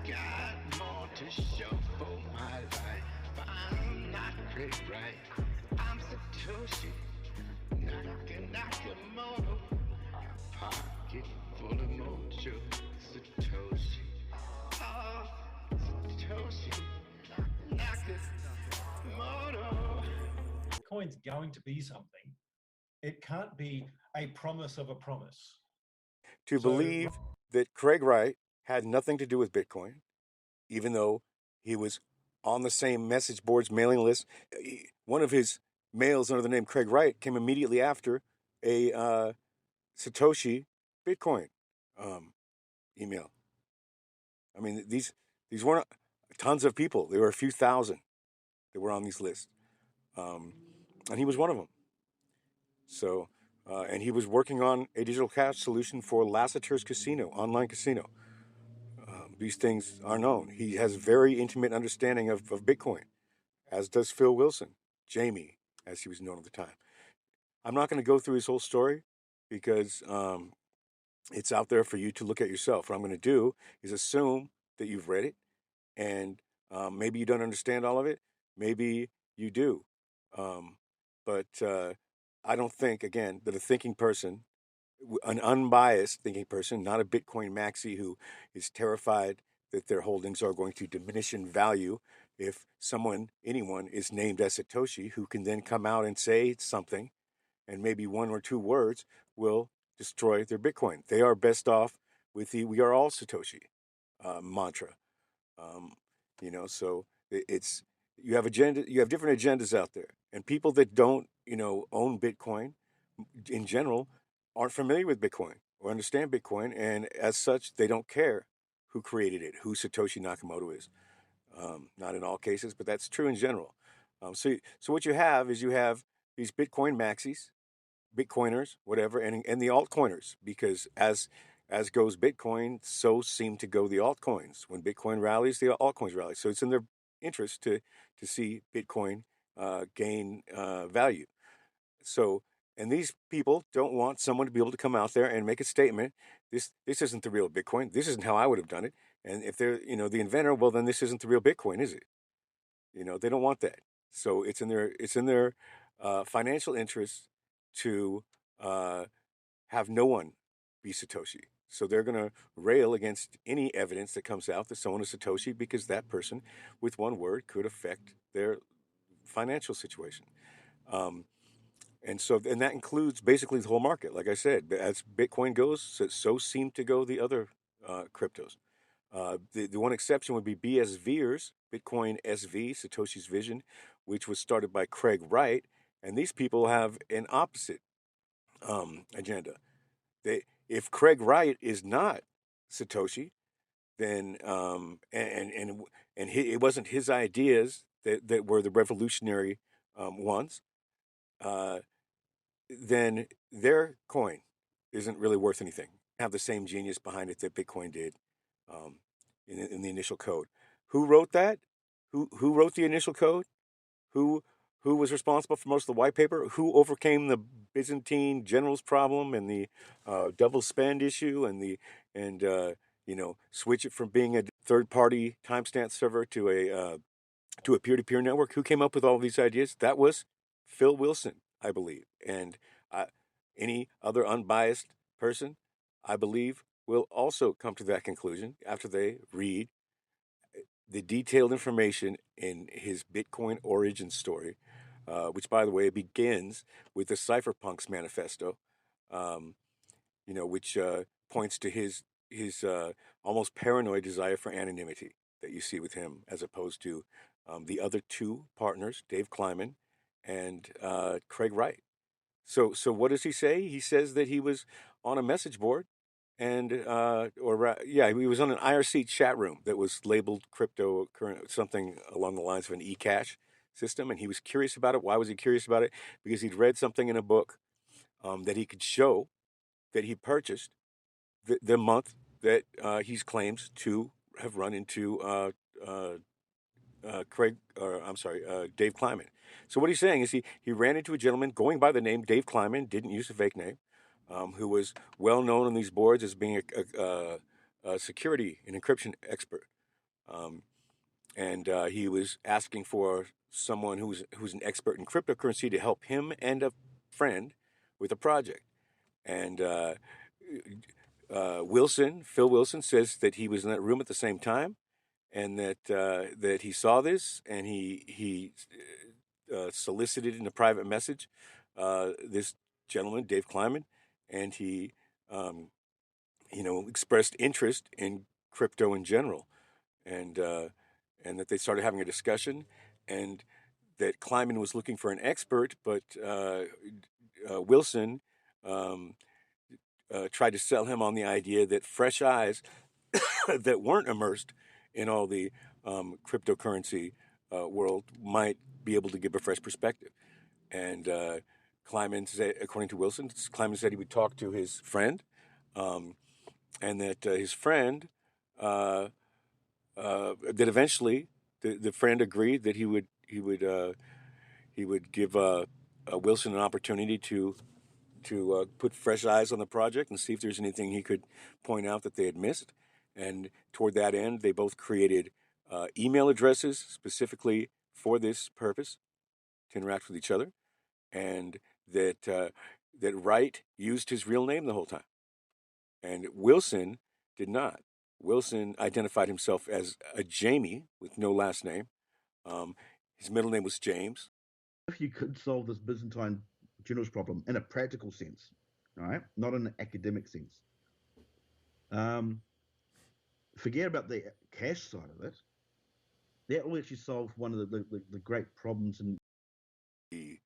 got more to show for my life. I'm not Craig Wright. I'm Satoshi Nakamoto. Pocket full of mojo. Satoshi. Oh, Satoshi Nakamoto. Bitcoin's going to be something. It can't be a promise of a promise. To believe that Craig Wright had nothing to do with Bitcoin, even though he was on the same message board's mailing list. One of his mails under the name Craig Wright came immediately after a Satoshi Bitcoin email. I mean, these weren't tons of people. There were a few thousand that were on these lists, and he was one of them. So, and he was working on a digital cash solution for Lassiter's Casino, online casino. These things are known. He has very intimate understanding of Bitcoin, as does Phil Wilson, Jamie, as he was known at the time. I'm not going to go through his whole story because it's out there for you to look at yourself. What I'm going to do is assume that you've read it, and maybe you don't understand all of it. Maybe you do. But I don't think, again, that a thinking person, an unbiased thinking person, not a Bitcoin maxi who is terrified that their holdings are going to diminish in value if anyone is named as Satoshi, who can then come out and say something, and maybe one or two words will destroy their Bitcoin. They are best off with the "we are all Satoshi" mantra. So it's you have different agendas out there, and people that don't own Bitcoin in general aren't familiar with Bitcoin or understand Bitcoin, and as such, they don't care who created it, who Satoshi Nakamoto is. Not in all cases, but that's true in general. So what you have is these Bitcoin maxis, Bitcoiners, whatever, and the altcoiners, because as goes Bitcoin, so seem to go the altcoins. When Bitcoin rallies, the altcoins rally. So it's in their interest to see Bitcoin gain value. So, and these people don't want someone to be able to come out there and make a statement. This isn't the real Bitcoin. This isn't how I would have done it. And if they're the inventor, well, then this isn't the real Bitcoin, is it? They don't want that. So it's in their financial interest to have no one be Satoshi. So they're going to rail against any evidence that comes out that someone is Satoshi, because that person, with one word, could affect their financial situation. And that includes basically the whole market. Like I said, as Bitcoin goes, so seem to go the other cryptos. The one exception would be BSVers, Bitcoin SV, Satoshi's Vision, which was started by Craig Wright. And these people have an opposite agenda. If Craig Wright is not Satoshi, then it wasn't his ideas that were the revolutionary ones, then their coin isn't really worth anything. Have the same genius behind it that Bitcoin did in the initial code. Who wrote that? Who wrote the initial code? Who was responsible for most of the white paper? Who overcame the Byzantine generals problem and the double spend issue and switch it from being a third-party timestamp server to a peer-to-peer network? Who came up with all of these ideas? That was Phil Wilson, I believe, and any other unbiased person, I believe, will also come to that conclusion after they read the detailed information in his Bitcoin origin story, which, by the way, begins with the Cypherpunks manifesto, which points to his almost paranoid desire for anonymity that you see with him, as opposed to the other two partners, Dave Kleiman and Craig Wright. So what does he say? He says that he was on a message board, and he was on an IRC chat room that was labeled cryptocurrency, something along the lines of an e-cash system, and he was curious about it. Why was he curious about it? Because he'd read something in a book that he could show that he purchased the month that he claims to have run into Dave Kleiman. So what he's saying is he ran into a gentleman going by the name Dave Kleiman, didn't use a fake name, who was well known on these boards as being a security and encryption expert. and he was asking for someone who's an expert in cryptocurrency to help him and a friend with a project. And Phil Wilson, says that he was in that room at the same time, and that he saw this, and he solicited in a private message this gentleman, Dave Kleiman, and he expressed interest in crypto in general, and that they started having a discussion, and that Kleiman was looking for an expert, but Wilson tried to sell him on the idea that fresh eyes that weren't immersed in all the cryptocurrency world might be able to give a fresh perspective. And Kleiman said, according to Wilson, Kleiman said he would talk to his friend, and that his friend, that eventually the friend agreed that he would give Wilson an opportunity to put fresh eyes on the project and see if there's anything he could point out that they had missed. And toward that end, they both created email addresses specifically for this purpose, to interact with each other, and that Wright used his real name the whole time, and Wilson did not. Wilson identified himself as a Jamie with no last name. His middle name was James. If you could solve this Byzantine generals problem in a practical sense, all right, not in an academic sense, forget about the cash side of it. That will actually solve one of the great problems in the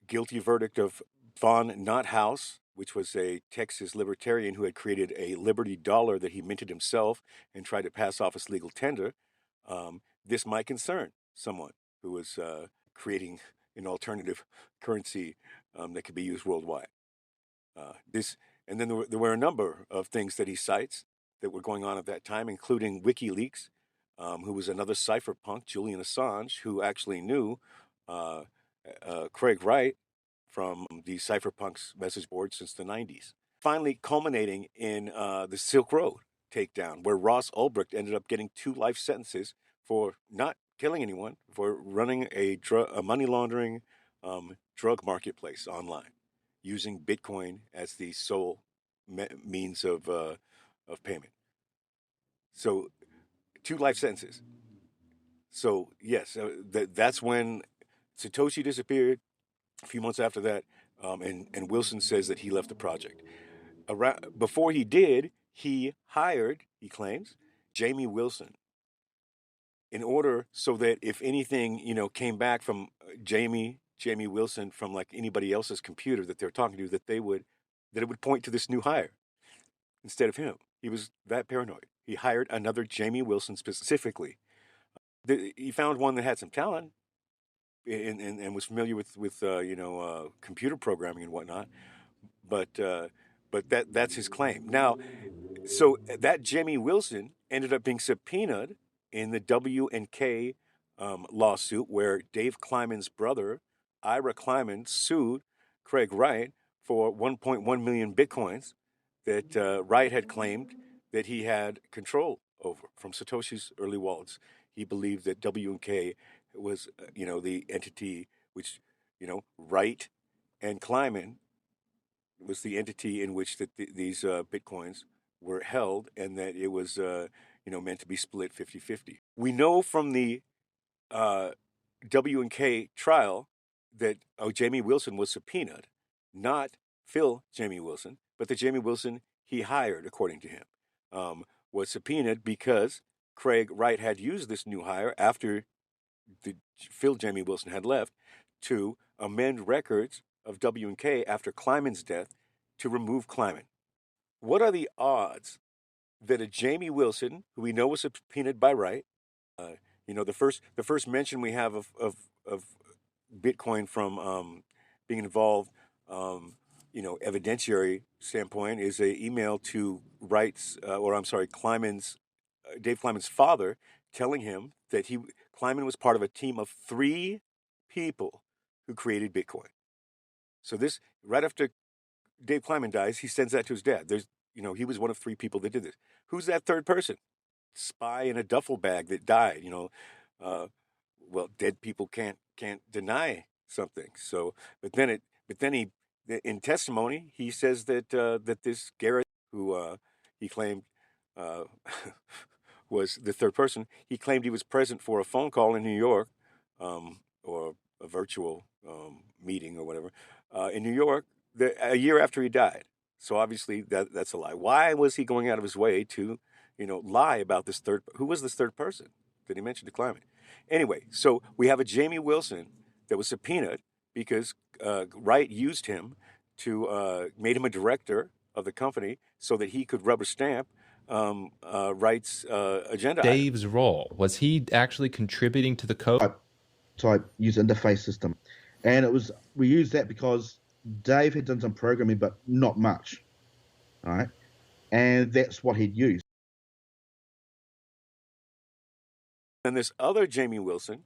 guilty verdict of von Nothaus, which was a Texas libertarian who had created a Liberty dollar that he minted himself and tried to pass off as legal tender. This might concern someone who was creating an alternative currency that could be used worldwide. And then there were a number of things that he cites that were going on at that time, including WikiLeaks, who was another cypherpunk, Julian Assange, who actually knew Craig Wright from the cypherpunks message board since the 90s. Finally culminating in the Silk Road takedown, where Ross Ulbricht ended up getting 2 life sentences for not killing anyone, for running a money laundering drug marketplace online, using Bitcoin as the sole means of payment. So 2 life sentences. So yes, that's when Satoshi disappeared. A few months after that, and Wilson says that he left the project. Before he did, he hired, he claims, Jamie Wilson, in order so that if anything, came back from Jamie Wilson from like anybody else's computer that they're talking to, that it would point to this new hire instead of him. He was that paranoid. He hired another Jamie Wilson specifically. He found one that had some talent and was familiar with computer programming and whatnot, but that's his claim. Now, so that Jamie Wilson ended up being subpoenaed in the W&K lawsuit, where Dave Kleiman's brother, Ira Kleiman, sued Craig Wright for 1.1 million bitcoins that Wright had claimed that he had control over from Satoshi's early wallets. He believed that W&K was, the entity which, Wright and Kleiman was the entity in which these bitcoins were held, and that it was, meant to be split 50-50. We know from the W&K trial that Jamie Wilson was subpoenaed, not Phil Jamie Wilson, but the Jamie Wilson he hired, according to him, was subpoenaed because Craig Wright had used this new hire after Phil Jamie Wilson had left to amend records of W&K after Kleiman's death to remove Kleiman. What are the odds that a Jamie Wilson, who we know was subpoenaed by Wright, the first mention we have of Bitcoin from being involved, evidentiary standpoint, is an email to Dave Kleiman's father, telling him that Kleiman was part of a team of 3 people who created Bitcoin. So this, right after Dave Kleiman dies, he sends that to his dad. He was one of 3 people that did this. Who's that third person? spy in a duffel bag that died. Well, dead people can't deny something. So, but then he, in testimony, he says that that this Garrett, who he claimed uh, was the third person, he claimed he was present for a phone call in New York, or a virtual meeting or whatever, in New York, a year after he died. So obviously that's a lie. Why was he going out of his way to, lie about this third? Who was this third person that he mentioned to Kleiman? Anyway, so we have a Jamie Wilson that was subpoenaed because Wright used him to made him a director of the company so that he could rubber stamp Wright's agenda item. Dave's role, was he actually contributing to the code? Type user interface system, and we used that because Dave had done some programming, but not much. All right, and that's what he'd used. And this other Jamie Wilson,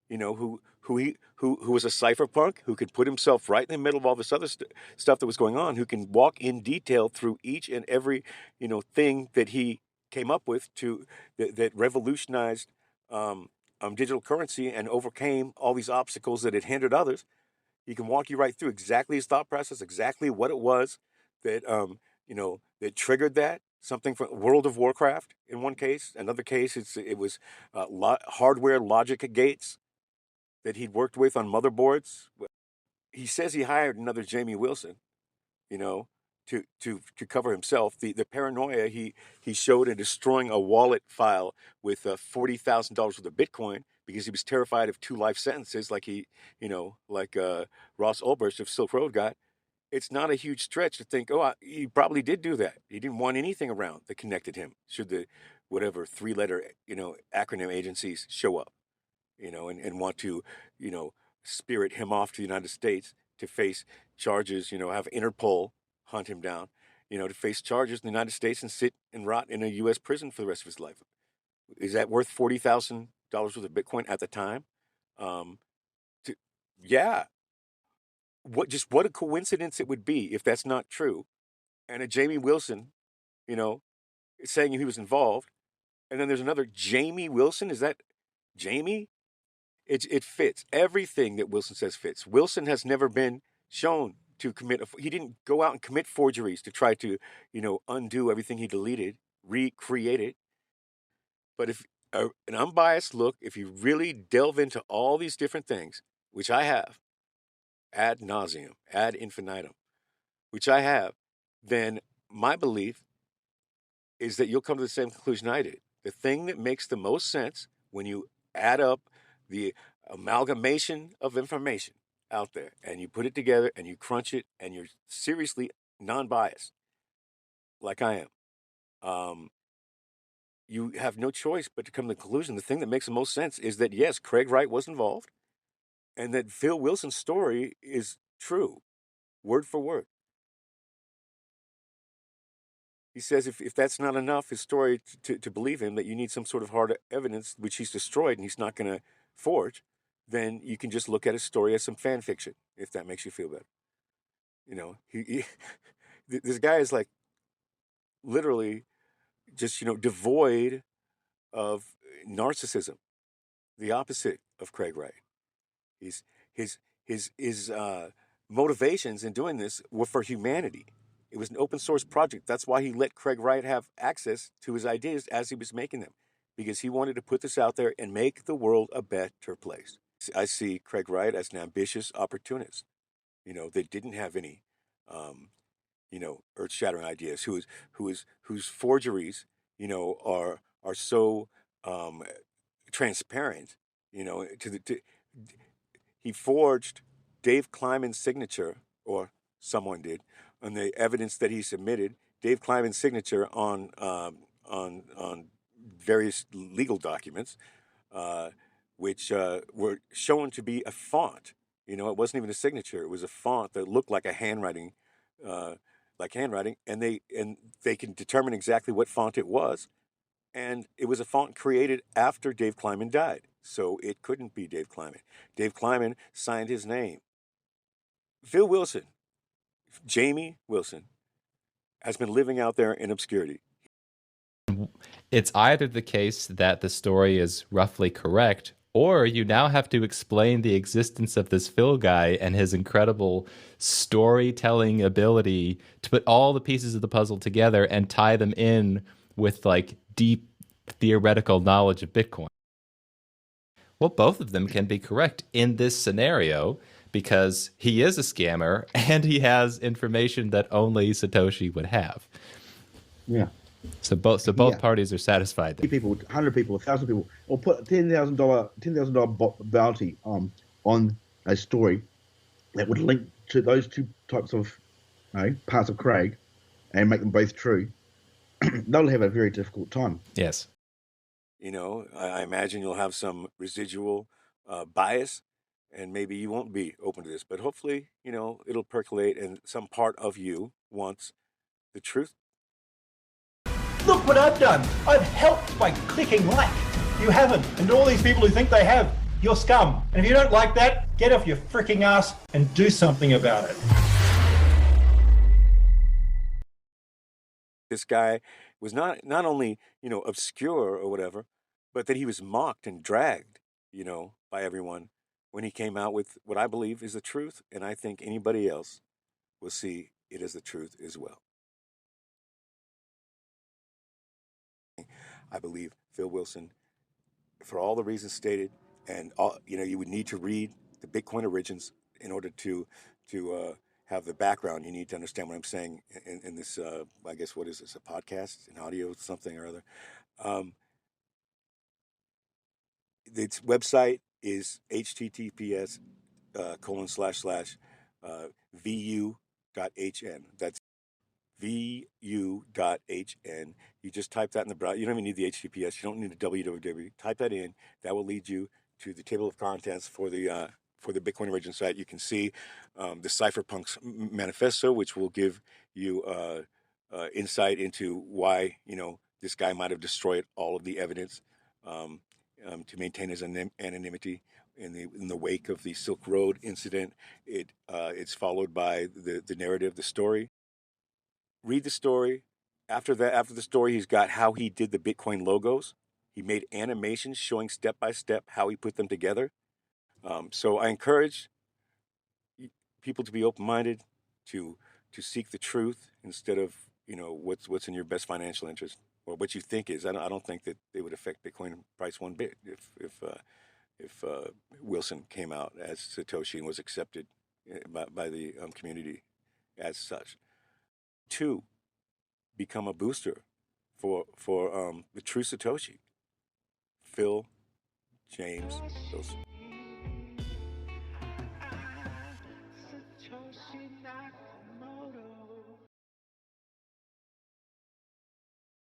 who was a cypherpunk, who could put himself right in the middle of all this other stuff that was going on, who can walk in detail through each and every thing that he came up with that revolutionized digital currency and overcame all these obstacles that had hindered others. He can walk you right through exactly his thought process, exactly what it was that that triggered that. Something from World of Warcraft in one case. Another case, it was hardware logic gates that he'd worked with on motherboards. He says he hired another Jamie Wilson, to cover himself. The paranoia he showed in destroying a wallet file with $40,000 worth of Bitcoin because he was terrified of 2 life sentences, like Ross Ulbricht of Silk Road got. It's not a huge stretch to think, he probably did do that. He didn't want anything around that connected him, should the whatever 3-letter, acronym agencies show up, and want to, spirit him off to the United States to face charges, have Interpol hunt him down, to face charges in the United States and sit and rot in a U.S. prison for the rest of his life. Is that worth $40,000 worth of Bitcoin at the time? Yeah. What a coincidence it would be if that's not true, and a Jamie Wilson, saying he was involved, and then there's another Jamie Wilson. Is that Jamie? It fits. Everything that Wilson says fits. Wilson has never been shown to commit. He didn't go out and commit forgeries to try to, undo everything he deleted, recreate it. But if an unbiased look, if you really delve into all these different things, which I have, ad nauseum, ad infinitum, which I have, then my belief is that you'll come to the same conclusion I did. The thing that makes the most sense when you add up the amalgamation of information out there and you put it together and you crunch it and you're seriously non-biased, like I am, you have no choice but to come to the conclusion the thing that makes the most sense is that, yes, Craig Wright was involved and that Phil Wilson's story is true, word for word. He says if that's not enough, his story, to believe him, that you need some sort of hard evidence, which he's destroyed and he's not going to forge, then you can just look at his story as some fan fiction, if that makes you feel better. This guy is like literally just, devoid of narcissism, the opposite of Craig Wright. His motivations in doing this were for humanity. It was an open source project. That's why he let Craig Wright have access to his ideas as he was making them, because he wanted to put this out there and make the world a better place. I see Craig Wright as an ambitious opportunist, that didn't have any, earth-shattering ideas, whose forgeries, are so transparent, he forged Dave Kleiman's signature, or someone did, on the evidence that he submitted. Dave Kleiman's signature on various legal documents, which were shown to be a font. It wasn't even a signature; it was a font that looked like a handwriting, and they can determine exactly what font it was. And it was a font created after Dave Kleiman died. So it couldn't be Dave Kleiman. Dave Kleiman signed his name. Phil Wilson, Jamie Wilson, has been living out there in obscurity. it's either the case that the story is roughly correct, or you now have to explain the existence of this Phil guy and his incredible storytelling ability to put all the pieces of the puzzle together and tie them in with like deep theoretical knowledge of Bitcoin. Well, both of them can be correct in this scenario because he is a scammer and he has information that only Satoshi would have. Yeah. So both Yeah. parties are satisfied there. People, 100 people, 1,000 people, or put $10,000 bounty on a story that would link to those two types of parts of Craig and make them both true. They'll have a very difficult time. Yes. You know, I imagine you'll have some residual bias, and maybe you won't be open to this, but hopefully, you know, it'll percolate and some part of you wants the truth. Look what I've done. I've helped by clicking like. You haven't. And all these people who think they have, you're scum. And if you don't like that, get off your freaking ass and do something about it. This guy was not only, you know, obscure or whatever, but that he was mocked and dragged, you know, by everyone when he came out with what I believe is the truth. And I think anybody else will see it as the truth as well. I believe Phil Wilson, for all the reasons stated, and all, you know, you would need to read the Bitcoin Origins in order to have the background. You need to understand what I'm saying in this. I guess what is this? A podcast, an audio, something or other. Its website is https://vu.hn. That's vu.hn. You just type that in the browser. You don't even need the HTTPS. You don't need the www. Type that in. That will lead you to the table of contents for the Bitcoin Origin site. You can see the Cypherpunks manifesto, which will give you insight into why, you know, this guy might have destroyed all of the evidence to maintain his anonymity in the wake of the Silk Road incident. It's followed by the narrative, the story. Read the story. After the story, he's got how he did the Bitcoin logos. He made animations showing step by step how he put them together. So I encourage people to be open-minded, to seek the truth instead of, you know, what's in your best financial interest or what you think is. I don't think that they would affect Bitcoin price one bit if Wilson came out as Satoshi and was accepted by the community as such. 2, become a booster for the true Satoshi, Phil James Wilson.